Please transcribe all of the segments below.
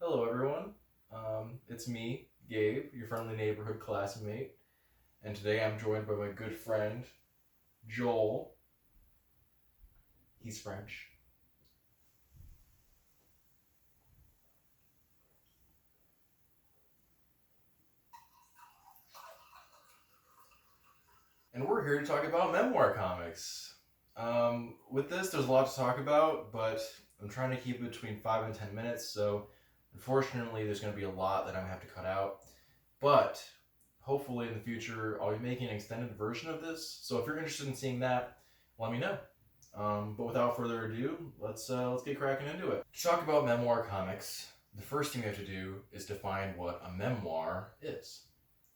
Hello, everyone. It's me, Gabe, your friendly neighborhood classmate, and today I'm joined by my good friend, Joel. He's French. And we're here to talk about Memoir Comics. With this, there's a lot to talk about, but I'm trying to keep it between 5 and 10 minutes, so unfortunately, there's going to be a lot that I'm going to have to cut out. But hopefully, in the future, I'll be making an extended version of this, so if you're interested in seeing that, let me know. But without further ado, let's get cracking into it. To talk about Memoir Comics, the first thing we have to do is define what a memoir is.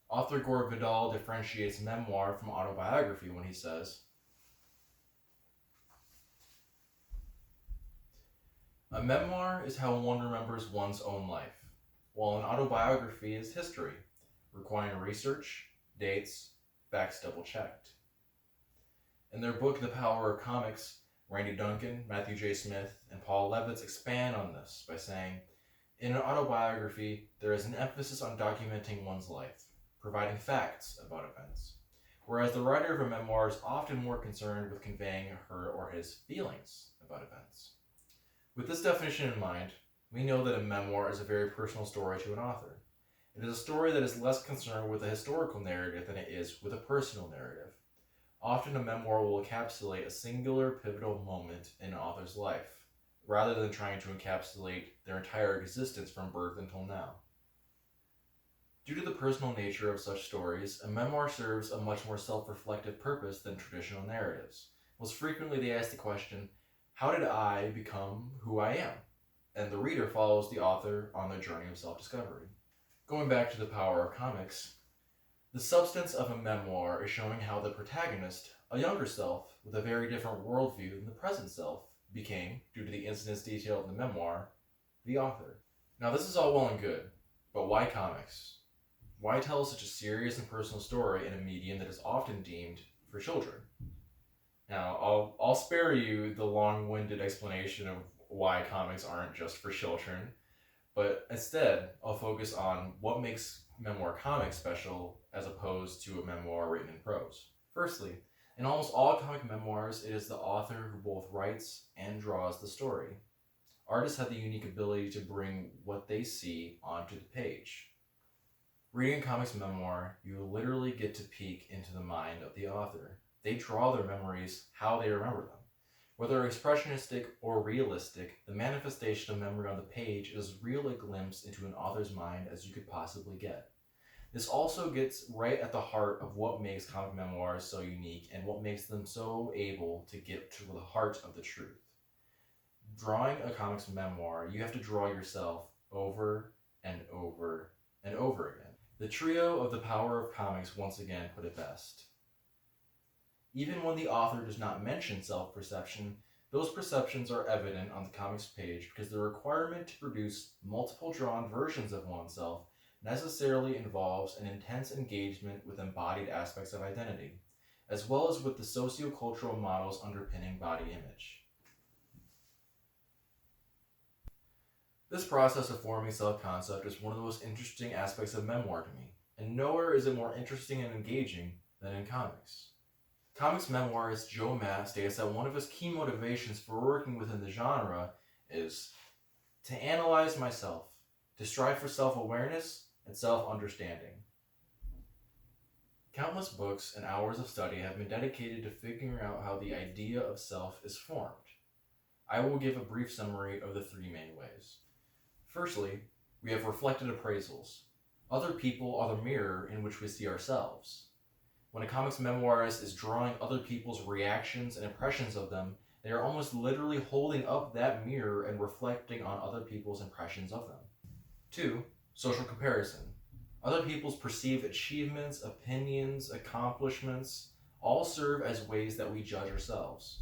Author Gore Vidal differentiates memoir from autobiography when he says, "A memoir is how one remembers one's own life, while an autobiography is history, requiring research, dates, facts double-checked." In their book The Power of Comics, Randy Duncan, Matthew J. Smith, and Paul Levitz expand on this by saying, "In an autobiography, there is an emphasis on documenting one's life, providing facts about events, whereas the writer of a memoir is often more concerned with conveying her or his feelings about events." With this definition in mind, we know that a memoir is a very personal story to an author. It is a story that is less concerned with a historical narrative than it is with a personal narrative. Often a memoir will encapsulate a singular pivotal moment in an author's life, rather than trying to encapsulate their entire existence from birth until now. Due to the personal nature of such stories, a memoir serves a much more self-reflective purpose than traditional narratives. Most frequently they ask the question, how did I become who I am? And the reader follows the author on their journey of self-discovery. Going back to The Power of Comics, the substance of a memoir is showing how the protagonist, a younger self with a very different worldview than the present self, became, due to the incidents detailed in the memoir, the author. Now this is all well and good, but why comics? Why tell such a serious and personal story in a medium that is often deemed for children? Now, I'll spare you the long-winded explanation of why comics aren't just for children, but instead, I'll focus on what makes memoir comics special as opposed to a memoir written in prose. Firstly, in almost all comic memoirs, it is the author who both writes and draws the story. Artists have the unique ability to bring what they see onto the page. Reading a comics memoir, you literally get to peek into the mind of the author. They draw their memories how they remember them. Whether expressionistic or realistic, the manifestation of memory on the page is as real a glimpse into an author's mind as you could possibly get. This also gets right at the heart of what makes comic memoirs so unique and what makes them so able to get to the heart of the truth. Drawing a comics memoir, you have to draw yourself over and over and over again. The trio of The Power of Comics once again put it best. Even when the author does not mention self-perception, those perceptions are evident on the comics page because the requirement to produce multiple drawn versions of oneself necessarily involves an intense engagement with embodied aspects of identity, as well as with the socio-cultural models underpinning body image. This process of forming self-concept is one of the most interesting aspects of memoir to me, and nowhere is it more interesting and engaging than in comics. Comics memoirist Joe Matt states that one of his key motivations for working within the genre is to analyze myself, to strive for self-awareness and self-understanding. Countless books and hours of study have been dedicated to figuring out how the idea of self is formed. I will give a brief summary of the three main ways. Firstly, we have reflected appraisals. Other people are the mirror in which we see ourselves. When a comics memoirist is drawing other people's reactions and impressions of them, they are almost literally holding up that mirror and reflecting on other people's impressions of them. 2. Social comparison. Other people's perceived achievements, opinions, accomplishments all serve as ways that we judge ourselves.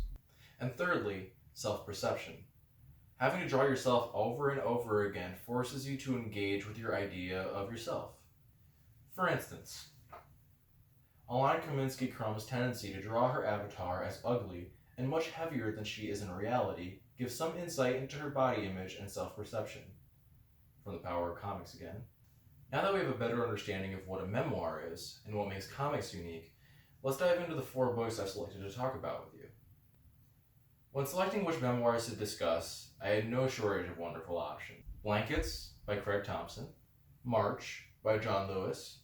And thirdly, self-perception. Having to draw yourself over and over again forces you to engage with your idea of yourself. For instance, Alan Kaminsky-Crumb's tendency to draw her avatar as ugly and much heavier than she is in reality gives some insight into her body image and self-perception. from the power of comics again. Now that we have a better understanding of what a memoir is and what makes comics unique, let's dive into the 4 books I've selected to talk about with you. When selecting which memoirs to discuss, I had no shortage of wonderful options. Blankets by Craig Thompson, March by John Lewis,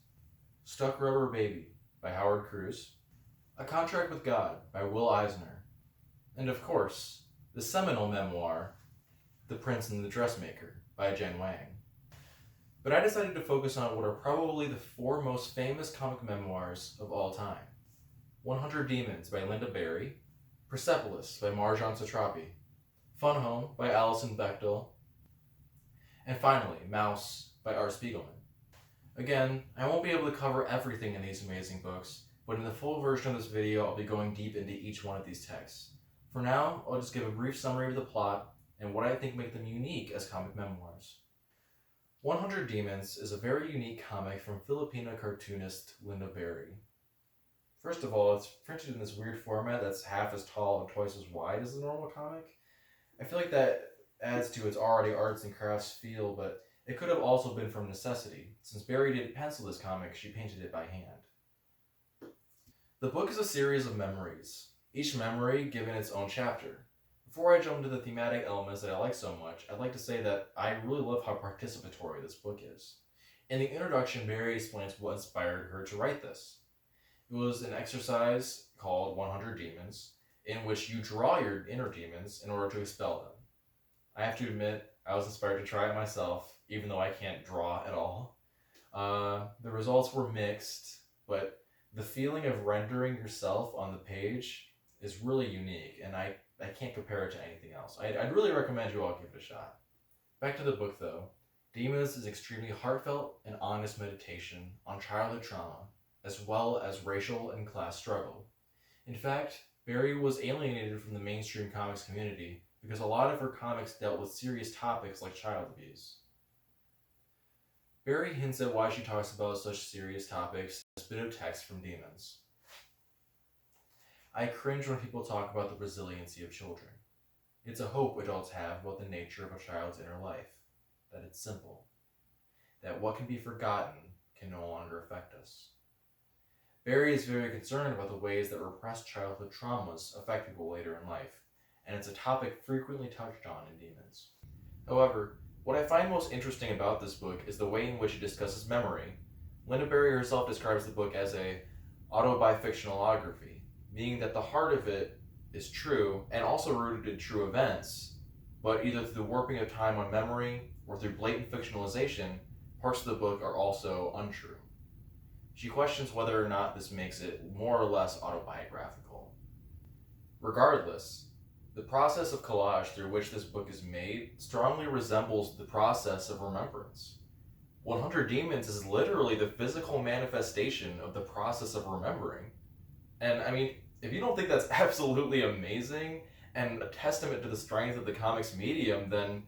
Stuck Rubber Baby by Howard Cruz, A Contract with God by Will Eisner, and of course, the seminal memoir, The Prince and the Dressmaker by Jen Wang. But I decided to focus on what are probably the 4 most famous comic memoirs of all time. 100 Demons by Linda Barry, Persepolis by Marjan Satrapi, Fun Home by Alison Bechdel, and finally, Mouse by Art Spiegelman. Again, I won't be able to cover everything in these amazing books, but in the full version of this video, I'll be going deep into each one of these texts. For now, I'll just give a brief summary of the plot and what I think make them unique as comic memoirs. 100 Demons is a very unique comic from Filipino cartoonist Linda Barry. First of all, it's printed in this weird format that's half as tall and twice as wide as the normal comic. I feel like that adds to its already arts and crafts feel, but it could have also been from necessity. Since Barry didn't pencil this comic, she painted it by hand. The book is a series of memories, each memory given its own chapter. Before I jump into the thematic elements that I like so much, I'd like to say that I really love how participatory this book is. In the introduction, Barry explains what inspired her to write this. It was an exercise called 100 Demons, in which you draw your inner demons in order to expel them. I have to admit, I was inspired to try it myself, even though I can't draw at all. The results were mixed, but the feeling of rendering yourself on the page is really unique, and I can't compare it to anything else. I'd really recommend you all give it a shot. Back to the book though. Demons is extremely heartfelt and honest meditation on childhood trauma, as well as racial and class struggle. In fact, Barry was alienated from the mainstream comics community because a lot of her comics dealt with serious topics like child abuse. Barry hints at why she talks about such serious topics in this bit of text from Demons. I cringe when people talk about the resiliency of children. It's a hope adults have about the nature of a child's inner life, that it's simple, that what can be forgotten can no longer affect us. Barry is very concerned about the ways that repressed childhood traumas affect people later in life, and it's a topic frequently touched on in Demons. However, what I find most interesting about this book is the way in which it discusses memory. Linda Barry herself describes the book as a autobifictionalography, meaning that the heart of it is true and also rooted in true events, but either through the warping of time on memory or through blatant fictionalization, parts of the book are also untrue. She questions whether or not this makes it more or less autobiographical. Regardless, the process of collage through which this book is made strongly resembles the process of remembrance. 100 Demons is literally the physical manifestation of the process of remembering. And I mean, if you don't think that's absolutely amazing and a testament to the strength of the comics medium, then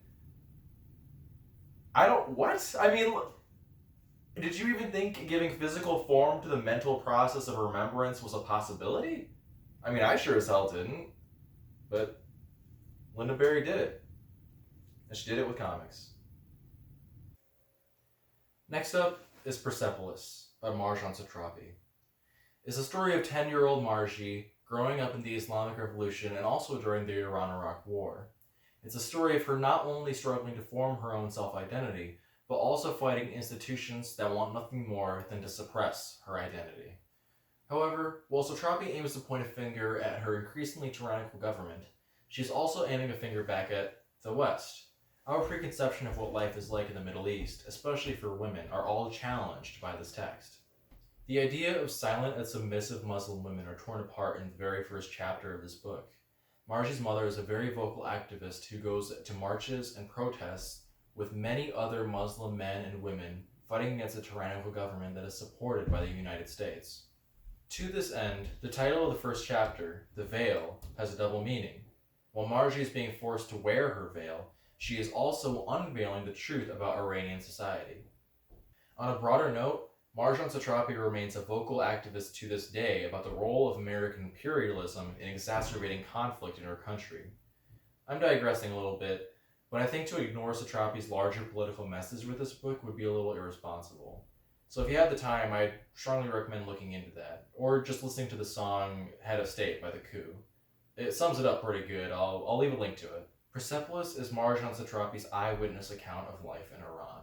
what? I mean, did you even think giving physical form to the mental process of remembrance was a possibility? I mean, I sure as hell didn't. But Linda Barry did it. And she did it with comics. Next up is Persepolis by Marjan Satrapi. It's a story of 10-year-old Margie growing up in the Islamic Revolution and also during the Iran-Iraq War. It's a story of her not only struggling to form her own self-identity, but also fighting institutions that want nothing more than to suppress her identity. However, while Satrapi aims to point a finger at her increasingly tyrannical government, she's also aiming a finger back at the West. Our preconception of what life is like in the Middle East, especially for women, are all challenged by this text. The idea of silent and submissive Muslim women are torn apart in the very first chapter of this book. Margie's mother is a very vocal activist who goes to marches and protests with many other Muslim men and women fighting against a tyrannical government that is supported by the United States. To this end, the title of the first chapter, The Veil, has a double meaning. While Margie is being forced to wear her veil, she is also unveiling the truth about Iranian society. On a broader note, Marjan Satrapi remains a vocal activist to this day about the role of American imperialism in exacerbating conflict in her country. I'm digressing a little bit, But I think to ignore Satrapi's larger political message with this book would be a little irresponsible. So if you have the time, I'd strongly recommend looking into that, or just listening to the song Head of State by The Coup. It sums it up pretty good. I'll leave a link to it. Persepolis is Marjan Satrapi's eyewitness account of life in Iran.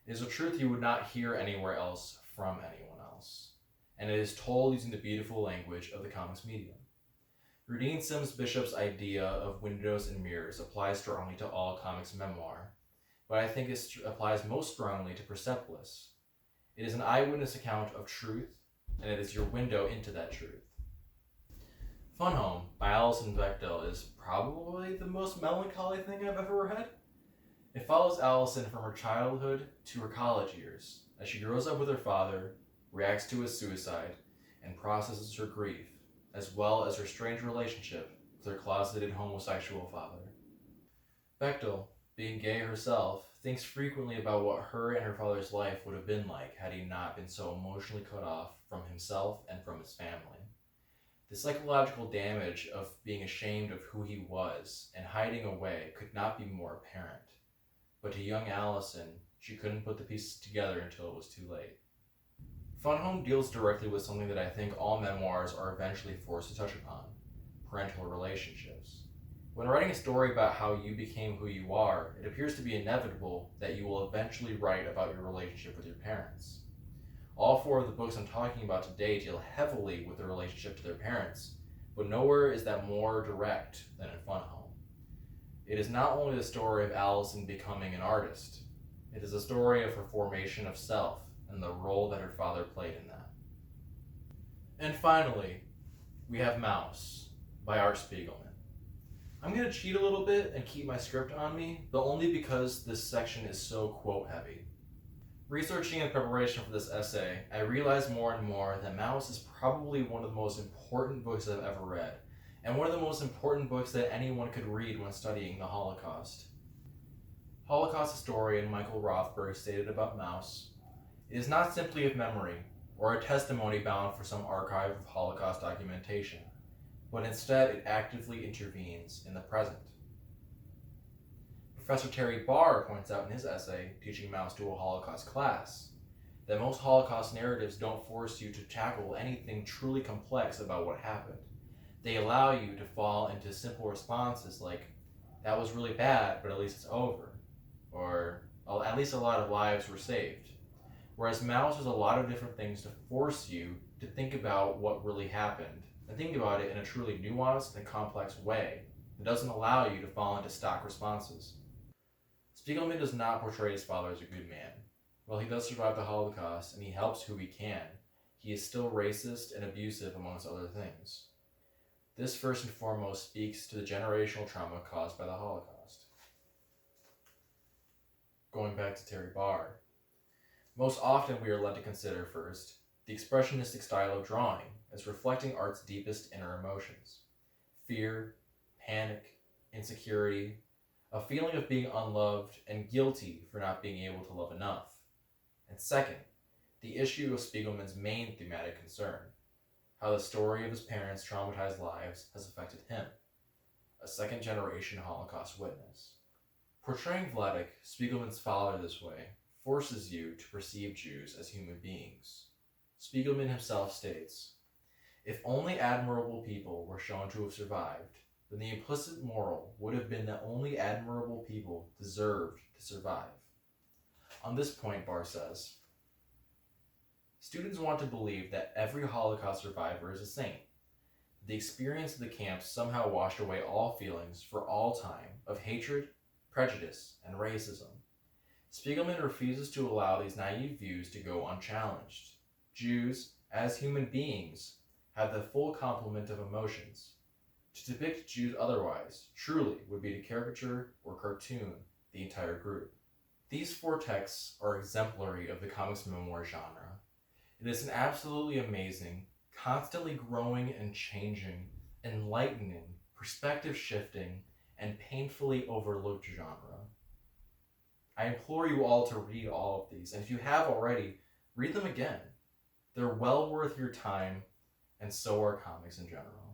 It is a truth you would not hear anywhere else from anyone else, and it is told using the beautiful language of the comics medium. Rudine Sims Bishop's idea of windows and mirrors applies strongly to all comics memoir, but I think it applies most strongly to Persepolis. It is an eyewitness account of truth, and it is your window into that truth. Fun Home by Alison Bechdel is probably the most melancholy thing I've ever read. It follows Allison from her childhood to her college years, as she grows up with her father, reacts to his suicide, and processes her grief, as well as her strange relationship with her closeted homosexual father. Bechdel, being gay herself, thinks frequently about what her and her father's life would have been like had he not been so emotionally cut off from himself and from his family. The psychological damage of being ashamed of who he was and hiding away could not be more apparent. But to young Allison, she couldn't put the pieces together until it was too late. Fun Home deals directly with something that I think all memoirs are eventually forced to touch upon: parental relationships. When writing a story about how you became who you are, it appears to be inevitable that you will eventually write about your relationship with your parents. All four of the books I'm talking about today deal heavily with the relationship to their parents, but nowhere is that more direct than in Fun Home. It is not only the story of Allison becoming an artist, it is a story of her formation of self and the role that her father played in that. And finally, we have Mouse by Art Spiegelman. I'm going to cheat a little bit and keep my script on me, but only because this section is so quote heavy. Researching in preparation for this essay, I realized more and more that Mouse is probably one of the most important books I've ever read, and one of the most important books that anyone could read when studying the Holocaust. Holocaust historian Michael Rothberg stated about Mouse, "It is not simply of memory, or a testimony bound for some archive of Holocaust documentation, but instead it actively intervenes in the present." Professor Terry Barr points out in his essay, Teaching Mouse to a Holocaust Class, that most Holocaust narratives don't force you to tackle anything truly complex about what happened. They allow you to fall into simple responses like, "That was really bad, but at least it's over," or "At least a lot of lives were saved." Whereas Mouse has a lot of different things to force you to think about what really happened, and think about it in a truly nuanced and complex way that doesn't allow you to fall into stock responses. Spiegelman does not portray his father as a good man. While he does survive the Holocaust and he helps who he can, he is still racist and abusive amongst other things. This first and foremost speaks to the generational trauma caused by the Holocaust. Going back to Terry Barr, most often we are led to consider first the expressionistic style of drawing as reflecting art's deepest inner emotions: fear, panic, insecurity, a feeling of being unloved and guilty for not being able to love enough. And second, the issue of Spiegelman's main thematic concern: how the story of his parents' traumatized lives has affected him, a second-generation Holocaust witness. Portraying Vladek, Spiegelman's father, this way forces you to perceive Jews as human beings. Spiegelman himself states, "If only admirable people were shown to have survived, then the implicit moral would have been that only admirable people deserved to survive." On this point, Barr says, "Students want to believe that every Holocaust survivor is a saint. The experience of the camps somehow washed away all feelings for all time of hatred, prejudice, and racism. Spiegelman refuses to allow these naive views to go unchallenged. Jews, as human beings, have the full complement of emotions. To depict Jews otherwise truly would be to caricature or cartoon the entire group." These four texts are exemplary of the comics memoir genre. It is an absolutely amazing, constantly growing and changing, enlightening, perspective-shifting, and painfully overlooked genre. I implore you all to read all of these, and if you have already, read them again. They're well worth your time, and so are comics in general.